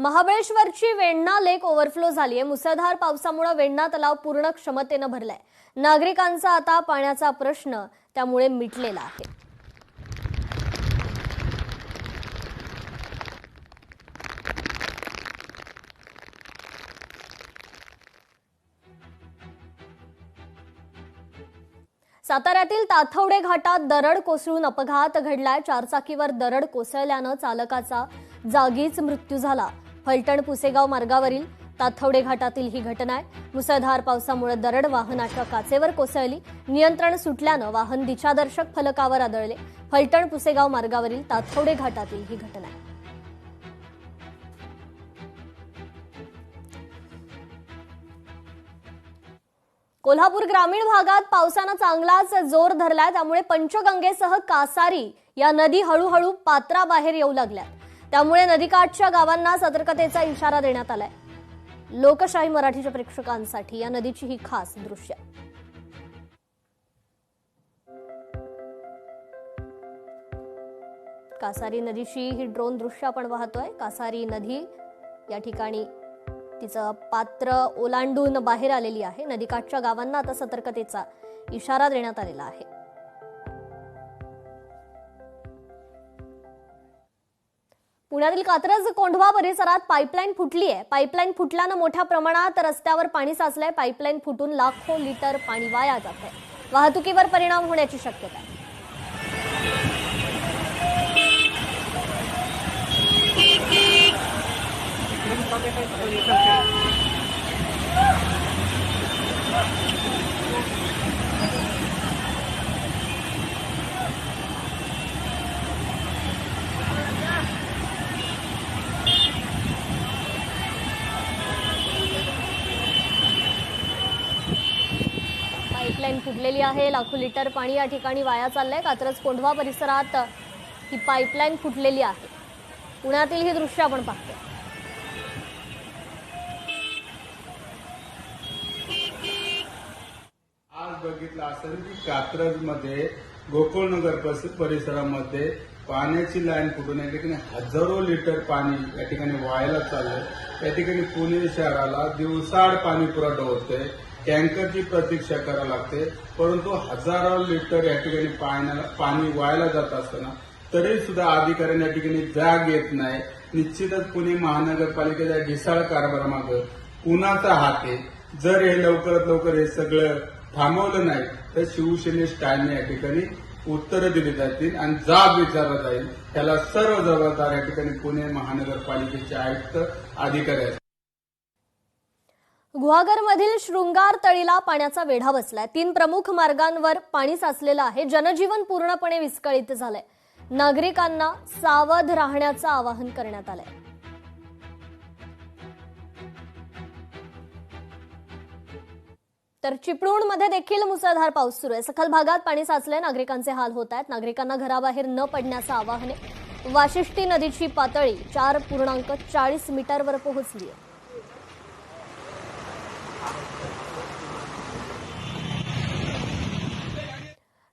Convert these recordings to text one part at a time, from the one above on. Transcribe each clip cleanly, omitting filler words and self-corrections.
महाबळेश्वरची वेण्णा लेक overflow झाली आहे। मुसळधार पावसामुळे वेण्णा तलाव पूर्ण क्षमतेने भरलाय। नागरिकांचा आता पाण्याचा प्रश्न त्यामुळे मिटलेला आहे। साताऱ्यातील ताथवडे घाटात दरड कोसळून अपघात घडलाय। चारचाकीवर दरड कोसळल्याने चालकाचा जागीच मृत्यू झाला। फलटण पुसेगाव मार्गावरील ताथवडे घाटातील ही घटना आहे। मुसळधार पावसामुळे दरड वाहनाच्या काचेवर कोसळली। नियंत्रण सुटल्याने वाहन दिशादर्शक फलकावर आदळले। फलटण पुसेगाव मार्गावरील ताथवडे घाटातील ही घटना आहे। कोल्हापूर ग्रामीण भागात पावसाने चांगलाच जोर धरलाय। त्यामुळे पंचगंगेसह कासारी या नदी हळूहळू पात्राबाहेर येऊ लागल्या। त्यामुळे नदीकाठच्या गावांना सतर्कतेचा इशारा देण्यात आलाय। लोकशाही मराठीच्या प्रेक्षकांसाठी या नदीची ही खास दृश्य। कासारी नदीची ही ड्रोन दृश्य आपण पाहतोय। कासारी नदी या ठिकाणी तिचं पात्र ओलांडून बाहेर आलेली आहे। नदीकाठच्या गावांना आता सतर्कतेचा इशारा देण्यात आलेला आहे। पुण्यातील कात्रज कोंढवा परिसरात पाईपलाईन फुटली आहे। पाईपलाईन फुटल्याने मोठ्या प्रमाणात रस्त्यावर पाणी साचलंय। पाईपलाईन फुटून लाखो लिटर पाणी वाया जात आहे। वाहतुकीवर परिणाम होण्याची शक्यता आहे। पाईपलाईन फुटलेली आहे। लाखो लिटर पाणी या ठिकाणी वाया चाललंय। कात्रज कोंढवा परिसरात ही पाईपलाईन फुटलेली आहे। पुण्यातील ही दृश्य आपण पाहतोय। आज बघितलं असेल की कात्रजमध्ये गोकुळनगर परिसरामध्ये पाण्याची लाईन फुटून या ठिकाणी हजारो लिटर पाणी या ठिकाणी वायाला चाललंय। या ठिकाणी पुणे शहराला दिवसाआड पाणी पुरवठा होतोय। टँकरची प्रतीक्षा करावी लागते, परंतु हजारो लिटर या ठिकाणी पाणी वायाला जात असताना तरी सुद्धा अधिकाऱ्यांनी या ठिकाणी जाग येत नाही। निश्चितच पुणे महानगरपालिकेच्या ढिसाळ कारभारामागे कुणाचा हात आहे? जर हे लवकरात लवकर हे सगळं थांबवलं नाही तर शिवसेनेस टाळणे या ठिकाणी उत्तरं दिली जातील आणि जाब विचारला जाईल। त्याला सर्व जबाबदार या ठिकाणी पुणे महानगरपालिकेचे आयुक्त अधिकारी आहेत। गुहागरमधील शृंगार तळीला पाण्याचा वेढा बसलाय। 3 प्रमुख मार्गांवर पाणी साचलेलं आहे। जनजीवन पूर्णपणे विस्कळीत झालंय। नागरिकांना सावध राहण्याचं आवाहन करण्यात आलंय। तर चिपळूणमध्ये देखील मुसळधार पाऊस सुरू आहे। सखल भागात पाणी साचलंय। नागरिकांचे हाल होत आहेत। नागरिकांना घराबाहेर न पडण्याचं आवाहन आहे। वाशिष्ठी नदीची पातळी 4.40 मीटरवर पोहोचली आहे।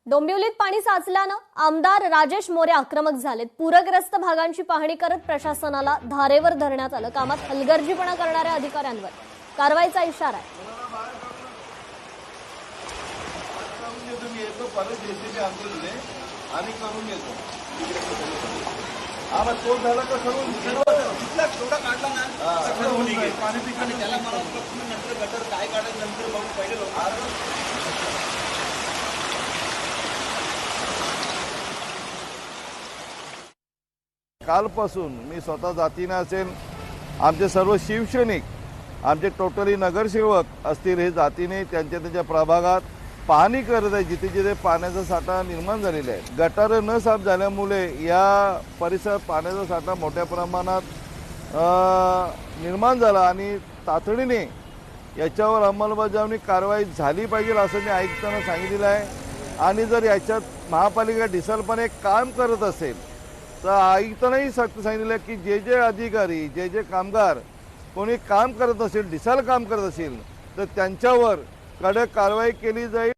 डोंबिवलीत पाणी साचल्यानं आमदार राजेश मोरे आक्रमक झालेत। पूरग्रस्त भागांची पाहणी करत प्रशासनाला धारेवर धरण्यात आलं। कामात हलगर्जीपणा करणाऱ्या अधिकाऱ्यांवर कारवाईचा इशारा आहे। कालपासून मी स्वतः जातीने असेल, आमचे सर्व शिवसैनिक, आमचे टोटली नगरसेवक असतील, हे जातीने त्यांच्या प्रभागात पाहणी करत आहे। जिथे जिथे पाण्याचा साठा निर्माण झालेला आहे, गटार न साफ झाल्यामुळे या परिसरात पाण्याचा साठा मोठ्या प्रमाणात निर्माण झाला आणि तातडीने याच्यावर अंमलबजावणी कारवाई झाली पाहिजे असं मी आयुक्तांना सांगितलेलं आहे। आणि जर याच्यात महापालिका ढिसाळपणे काम करत असेल तर आयुक्तांनाही सांगितलं की जे अधिकारी जे कामगार कोणी काम करत असेल, ढिसाळ काम करत असेल तर त्यांच्यावर कडक कारवाई केली जाईल।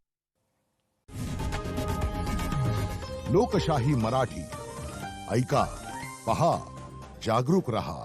लोकशाही मराठी ऐका, पहा, जागरूक रहा।